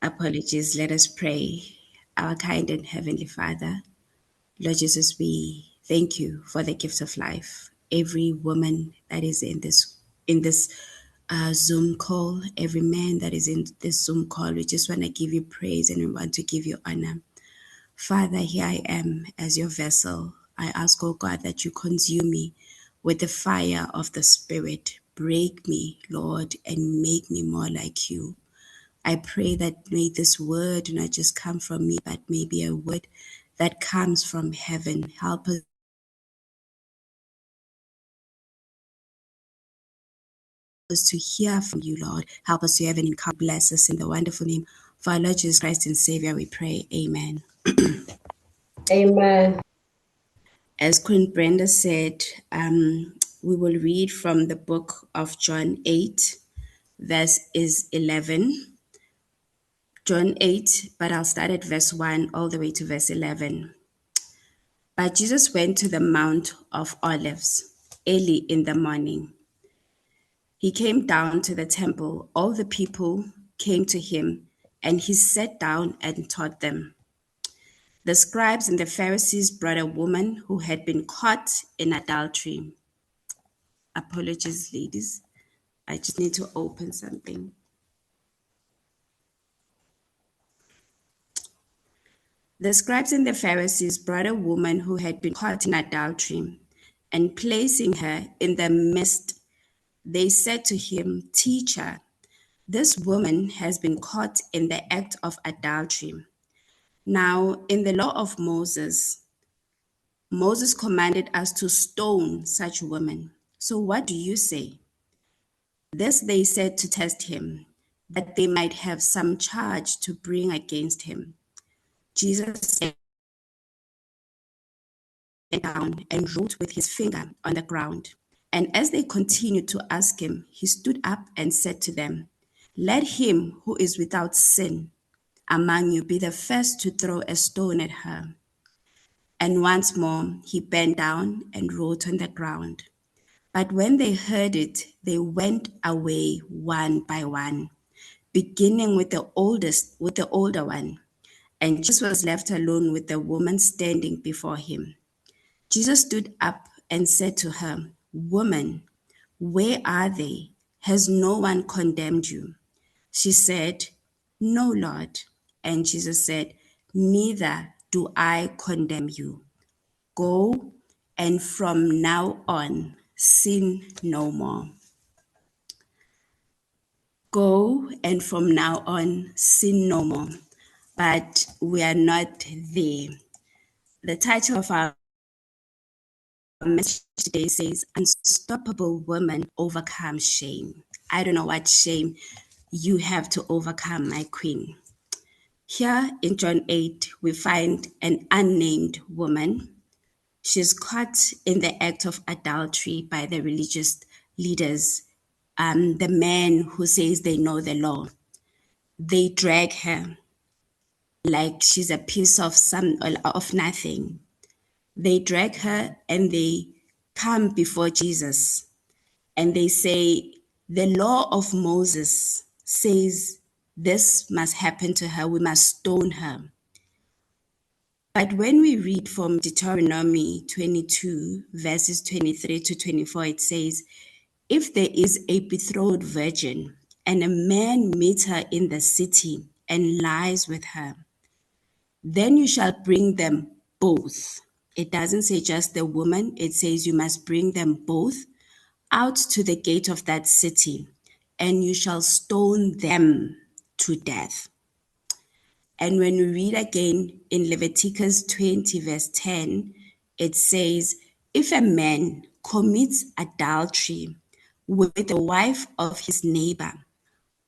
Apologies. Let us pray. Our kind and heavenly Father, Lord Jesus, we thank you for the gift of life. Every woman that is in this Zoom call, every man that is in this Zoom call, we just want to give you praise and we want to give you honor. Father, here I am as your vessel. I ask, oh God, that you consume me with the fire of the Spirit. Break me, Lord, and make me more like you. I pray that may this word not just come from me, but may be a word that comes from heaven. Help us to hear from you, Lord. Help us to have an encounter. Bless us in the wonderful name of our Lord Jesus Christ and Savior, we pray. Amen. Amen. As Queen Brenda said, we will read from the book of John 8, verse is 11. John 8, but I'll start at verse 1 all the way to verse 11. But Jesus went to the Mount of Olives early in the morning. He came down to the temple. All the people came to him, and he sat down and taught them. The scribes and the Pharisees brought a woman who had been caught in adultery. Apologies, ladies. I just need to open something. The scribes and the Pharisees brought a woman who had been caught in adultery, and placing her in the midst, they said to him, Teacher, this woman has been caught in the act of adultery. Now, in the law of Moses, Moses commanded us to stone such women. So what do you say? This they said to test him, that they might have some charge to bring against him. Jesus sat down and wrote with his finger on the ground. And as they continued to ask him, he stood up and said to them, Let him who is without sin among you be the first to throw a stone at her. And once more he bent down and wrote on the ground. But when they heard it, they went away one by one, beginning with the older one. And Jesus was left alone with the woman standing before him. Jesus stood up and said to her, Woman, where are they? Has no one condemned you? She said, No, Lord. And Jesus said, Neither do I condemn you. Go, and from now on, sin no more. Go, and from now on, sin no more. But we are not there. The title of our message today says, Unstoppable Woman Overcomes Shame. I don't know what shame you have to overcome, my queen. Here in John 8, we find an unnamed woman. She's caught in the act of adultery by the religious leaders, the men who says they know the law. They drag her like she's a piece of nothing. They drag her and they come before Jesus and they say, the law of Moses says this must happen to her. We must stone her. But when we read from Deuteronomy 22, verses 23 to 24, it says, If there is a betrothed virgin and a man meets her in the city and lies with her, then you shall bring them both. It doesn't say just the woman, it says you must bring them both out to the gate of that city, and you shall stone them to death. And when we read again in Leviticus 20, verse 10, it says, If a man commits adultery with the wife of his neighbor,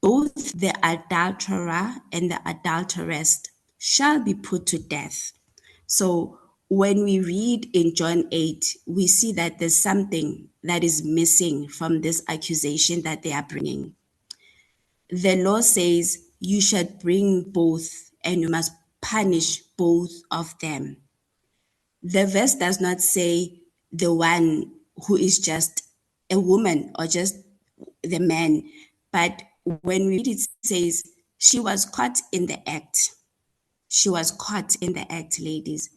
both the adulterer and the adulteress shall be put to death. So when we read in John 8, we see that there's something that is missing from this accusation that they are bringing. The law says you should bring both and you must punish both of them. The verse does not say the one who is just a woman or just the man, but when we read it says She was caught in the act. She was caught in the act, ladies.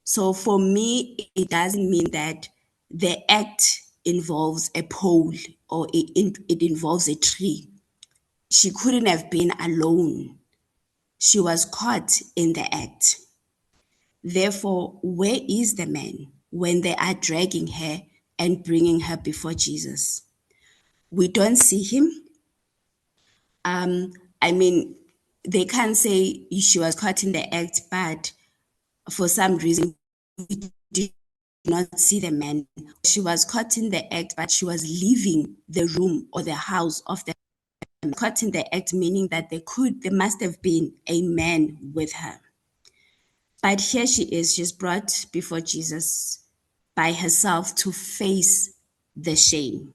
So for me, it doesn't mean that the act involves a pole or it involves a tree. She couldn't have been alone. She was caught in the act. Therefore, where is the man when they are dragging her and bringing her before Jesus? We don't see him. I mean, they can't say she was caught in the act, but for some reason, we did not see the man. She was caught in the act, but she was leaving the room or the house of the man. Caught in the act, meaning that there must have been a man with her. But here she is, she's brought before Jesus by herself to face the shame.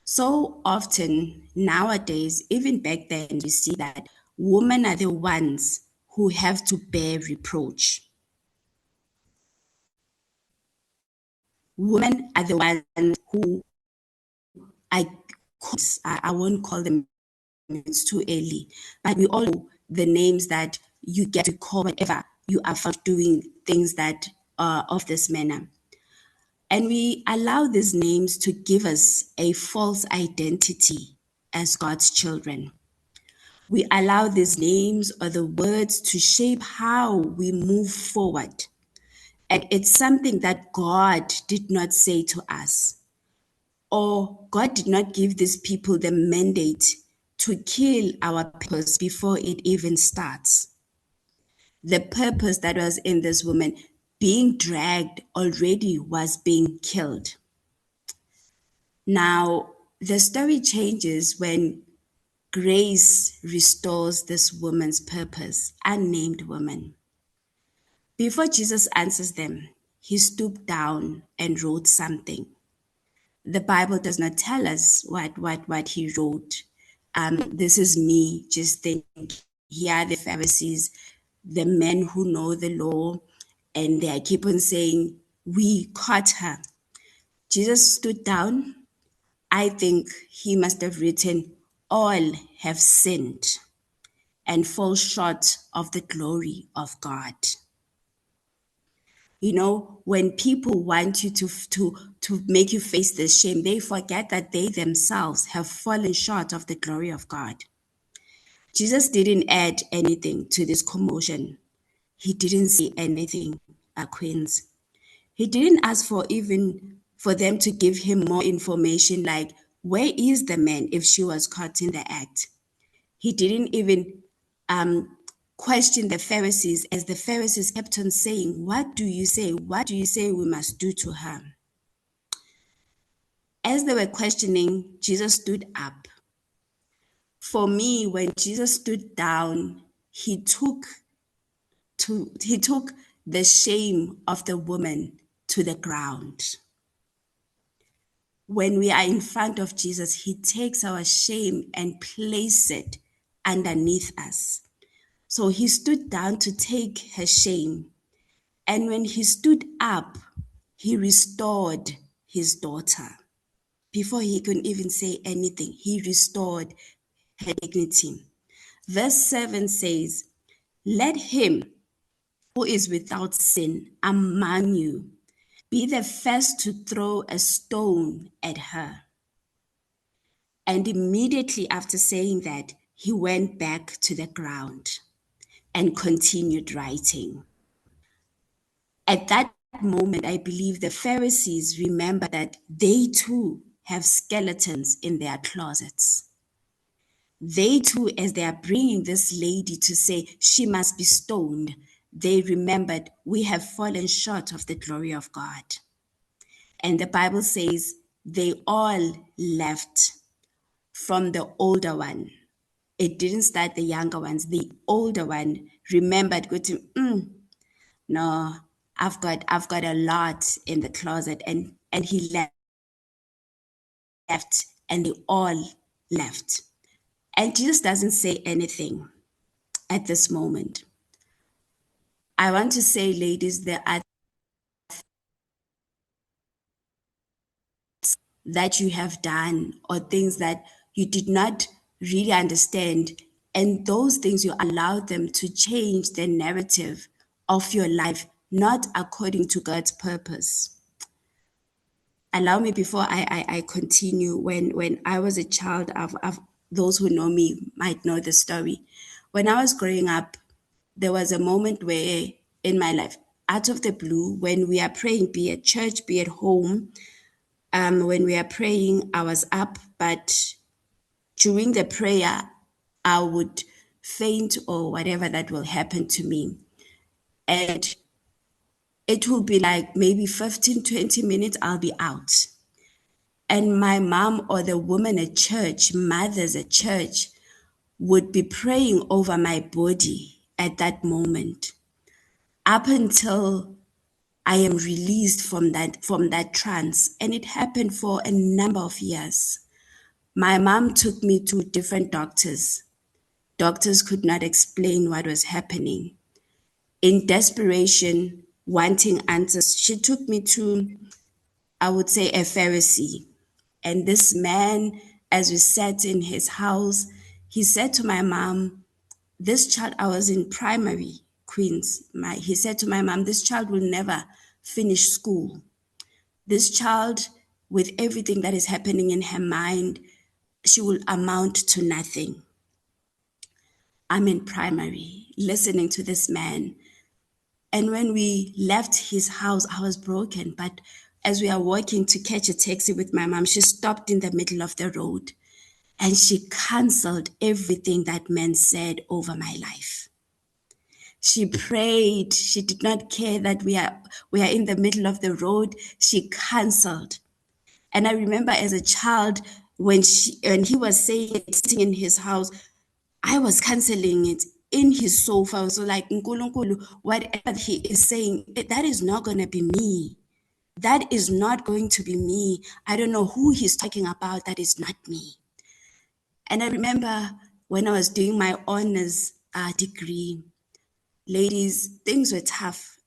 So often nowadays, even back then, we see that women are the ones who have to bear reproach. Women are the ones who I won't call them, it's too early, but we all know the names that you get to call whenever you are found doing things that are of this manner. And we allow these names to give us a false identity as God's children. We allow these names or the words to shape how we move forward. And it's something that God did not say to us, or God did not give these people the mandate to kill our purpose before it even starts. The purpose that was in this woman being dragged already was being killed. Now, the story changes when grace restores this woman's purpose, unnamed woman. Before Jesus answers them, he stooped down and wrote something. The Bible does not tell us what he wrote. This is me just thinking, here are the Pharisees, the men who know the law, and they keep on saying, we caught her. Jesus stood down. I think he must have written, all have sinned and fall short of the glory of God. You know, when people want you to make you face this shame, they forget that they themselves have fallen short of the glory of God. Jesus didn't add anything to this commotion. He didn't say anything, queens. He didn't ask for them to give him more information like, where is the man if she was caught in the act? He didn't even question the Pharisees, as the Pharisees kept on saying, what do you say? What do you say we must do to her? As they were questioning, Jesus stood up. For me, when Jesus stood down, he took the shame of the woman to the ground. When we are in front of Jesus, he takes our shame and places it underneath us. So he stood down to take her shame. And when he stood up, he restored his daughter. Before he could even say anything, he restored her dignity. Verse 7 says, let him who is without sin among you be the first to throw a stone at her. And immediately after saying that, he went back to the ground and continued writing. At that moment, I believe the Pharisees remember that they too have skeletons in their closets. They too, as they are bringing this lady to say she must be stoned, they remembered we have fallen short of the glory of God. And the Bible says they all left from the older one. It didn't start the younger ones. The older one remembered, no, I've got a lot in the closet, and he left, and they all left. And Jesus doesn't say anything at this moment. I want to say, ladies, there are that you have done or things that you did not really understand And those things, you allow them to change the narrative of your life, not according to God's purpose. Allow me before I continue. When I was a child, those who know me might know the story. When I was growing up, there was a moment where in my life, out of the blue, when we are praying, be at church, be at home, when we are praying, I was up, but during the prayer, I would faint or whatever that will happen to me. And it will be like maybe 15, 20 minutes, I'll be out. And my mom or the woman at church, mothers at church, would be praying over my body at that moment up until I am released from that trance. And it happened for a number of years. My mom took me to different doctors. Doctors could not explain what was happening. In desperation, wanting answers, she took me to, I would say, a Pharisee. And this man, as we sat in his house, he said to my mom, this child, I was in primary, Queens. He said to my mom, this child will never finish school. This child, with everything that is happening in her mind, she will amount to nothing. I'm in primary, listening to this man. And when we left his house, I was broken. But as we are walking to catch a taxi with my mom, she stopped in the middle of the road and she canceled everything that man said over my life. She prayed. She did not care that we are in the middle of the road. She canceled. And I remember as a child, when he was saying it, sitting in his house, I was canceling it in his sofa. I was like, Nkulunkulu, whatever he is saying, that is not going to be me. That is not going to be me. I don't know who he's talking about. That is not me. And I remember when I was doing my honors degree, ladies, things were tough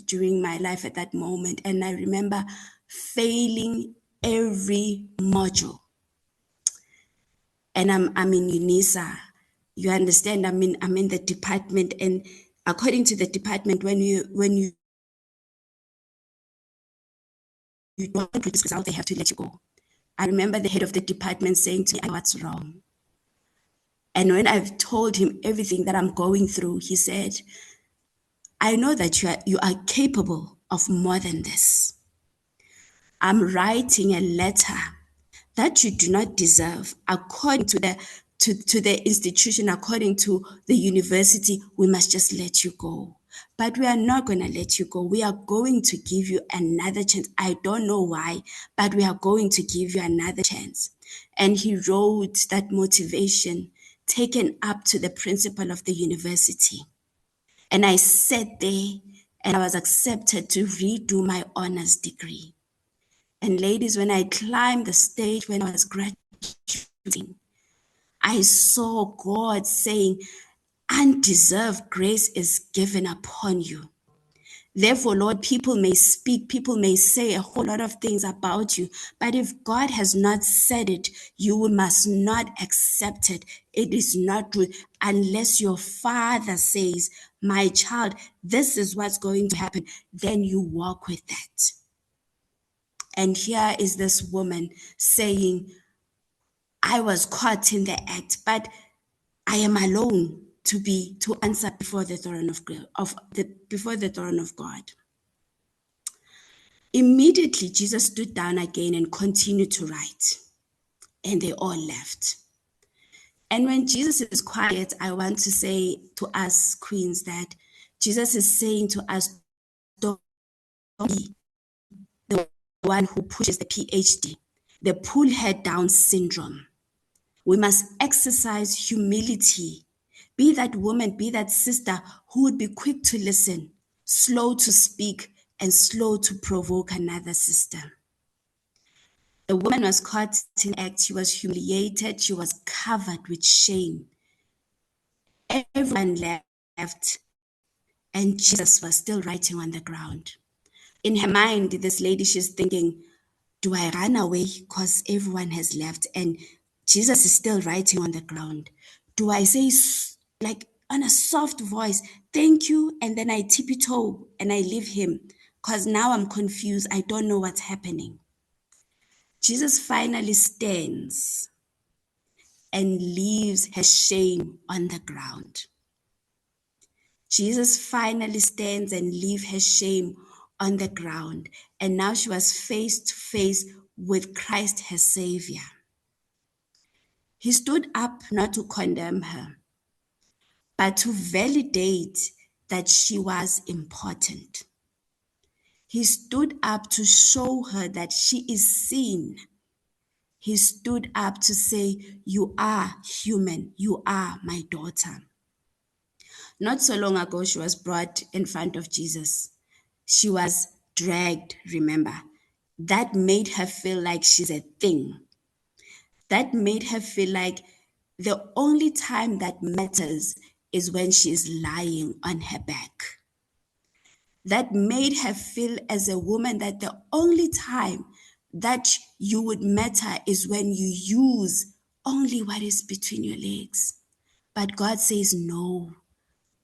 during my life at that moment. And I remember failing every module. And I'm in UNISA. You understand? I'm in the department, and according to the department, when you don't produce results, they have to let you go. I remember the head of the department saying to me, "What's wrong?" And when I've told him everything that I'm going through, he said, "I know that you are capable of more than this. I'm writing a letter that you do not deserve according to the institution, according to the university. We must just let you go. But we are not going to let you go. We are going to give you another chance. I don't know why, but we are going to give you another chance." And he wrote that motivation, taken up to the principal of the university. And I sat there and I was accepted to redo my honors degree. And ladies, when I climbed the stage, when I was graduating, I saw God saying, undeserved grace is given upon you. Therefore, Lord, people may speak, people may say a whole lot of things about you, but if God has not said it, you must not accept it. It is not true unless your Father says, my child, this is what's going to happen. Then you walk with that. And here is this woman saying, I was caught in the act, but I am alone to answer before the throne before the throne of God. Immediately, Jesus stood down again and continued to write, and they all left. And when Jesus is quiet, I want to say to us queens that Jesus is saying to us, don't be the one who pushes the PhD, the pull head down syndrome. We must exercise humility. Be that woman, be that sister who would be quick to listen, slow to speak, and slow to provoke another sister. The woman was caught in act. She was humiliated. She was covered with shame. Everyone left, and Jesus was still writing on the ground. In her mind, this lady, she's thinking, do I run away because everyone has left and Jesus is still writing on the ground? Do I say like on a soft voice, thank you, and then I tippy toe and I leave him? Because now I'm confused. I don't know what's happening. Jesus finally stands and leaves her shame on the ground. Jesus finally stands and leaves her shame on the ground. And now she was face to face with Christ, her Savior. He stood up not to condemn her, but to validate that she was important. He stood up to show her that she is seen. He stood up to say, you are human. You are my daughter. Not so long ago, she was brought in front of Jesus. She was dragged, remember. That made her feel like she's a thing. That made her feel like the only time that matters is when she's lying on her back. That made her feel as a woman that the only time that you would matter is when you use only what is between your legs. But God says, no,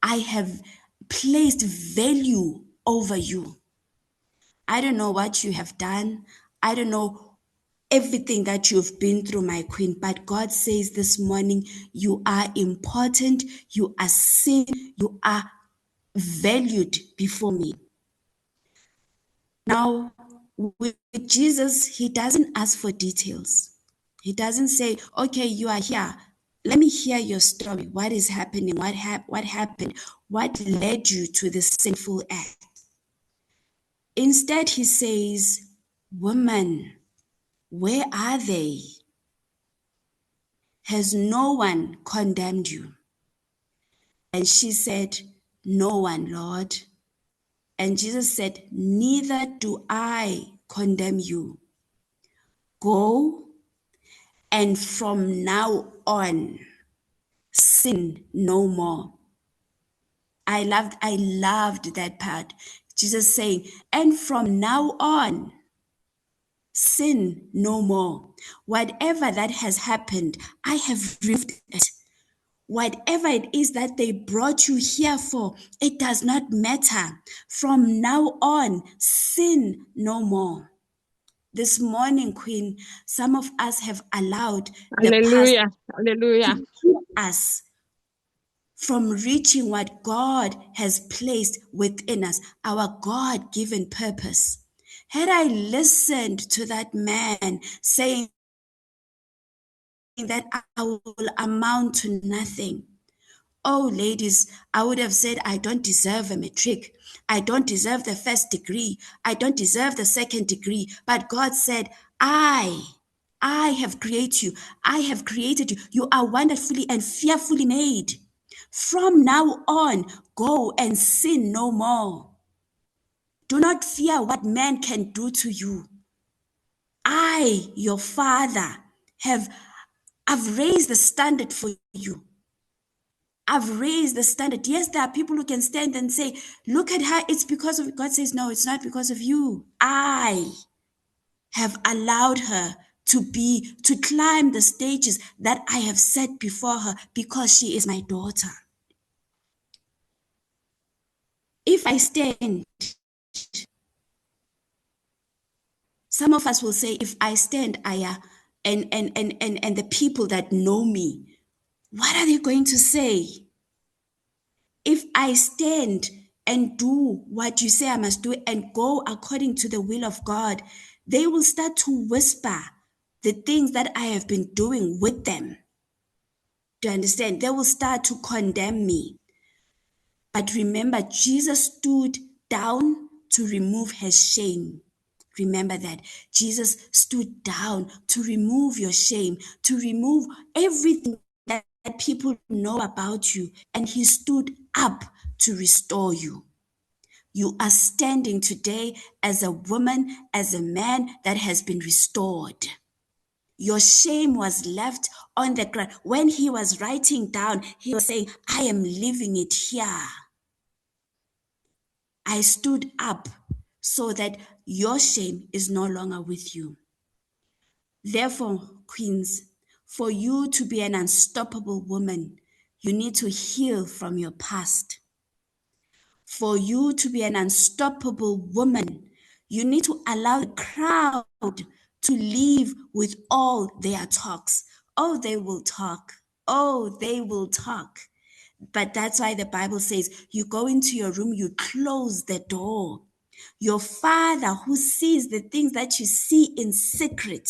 I have placed value over you. I don't know what you have done. I don't know everything that you've been through, my queen. But God says this morning, you are important. You are seen. You are valued before me. Now, with Jesus, he doesn't ask for details. He doesn't say, okay, you are here. Let me hear your story. What is happening? What happened? What led you to this sinful act? Instead, he says, woman, where are they? Has no one condemned you? And she said, no one, Lord. And Jesus said, neither do I condemn you. Go, and from now on, sin no more. I loved that part. Jesus saying, and from now on, sin no more. Whatever that has happened, I have removed it. Whatever it is that they brought you here for, it does not matter. From now on, sin no more. This morning, Queen, some of us have allowed the past Hallelujah. Hallelujah. to keep us from reaching what God has placed within us, our God-given purpose. Had I listened to that man saying that I will amount to nothing, oh, ladies, I would have said, I don't deserve a matric. I don't deserve the first degree. I don't deserve the second degree. But God said, I have created you. I have created you. You are wonderfully and fearfully made. From now on, go and sin no more. Do not fear what man can do to you. I, your father, I've raised the standard for you. I've raised the standard. Yes, there are people who can stand and say, look at her, it's because of, God says, no, it's not because of you. I have allowed her to climb the stages that I have set before her because she is my daughter. If I stand, some of us will say, if I stand, Aya, and the people that know me, what are they going to say? If I stand and do what you say I must do and go according to the will of God, they will start to whisper the things that I have been doing with them. Do you understand? They will start to condemn me. But remember, Jesus stood down to remove her shame. Remember that. Jesus stood down to remove your shame, to remove everything that people know about you. And he stood up to restore you. You are standing today as a woman, as a man that has been restored. Your shame was left on the ground. When he was writing down, he was saying, I am leaving it here. I stood up so that your shame is no longer with you. Therefore, queens, for you to be an unstoppable woman, You need to heal from your past. For you to be an unstoppable woman, you need to allow the crowd to leave with all their talks. Oh, they will talk. Oh, they will talk. But that's why the Bible says you go into your room, you close the door. Your Father who sees the things that you see in secret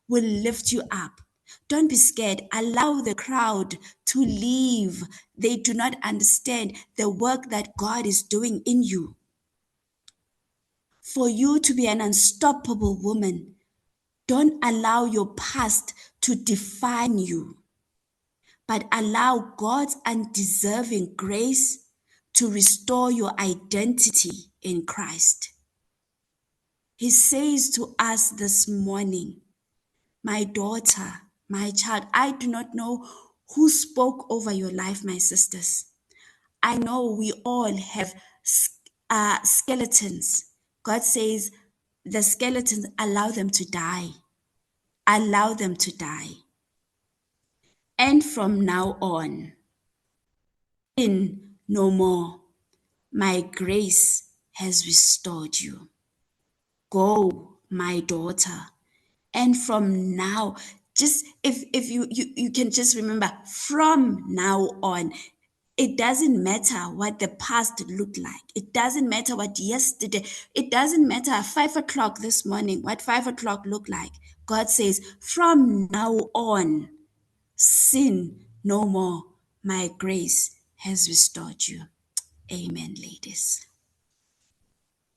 will lift you up. Don't be scared. Allow the crowd to leave. They do not understand the work that God is doing in you. For you to be an unstoppable woman, don't allow your past to define you, but allow God's undeserving grace to restore your identity in Christ. He says to us this morning, my daughter, my child, I do not know who spoke over your life, my sisters. I know we all have skeletons. God says the skeletons, allow them to die. Allow them to die. And from now on, sin no more. My grace has restored you. Go, my daughter. And from now, just if you can just remember, from now on, it doesn't matter what the past looked like. It doesn't matter what yesterday, it doesn't matter 5 o'clock this morning, what 5 o'clock looked like. God says, from now on, sin no more. My grace has restored you. Amen, ladies.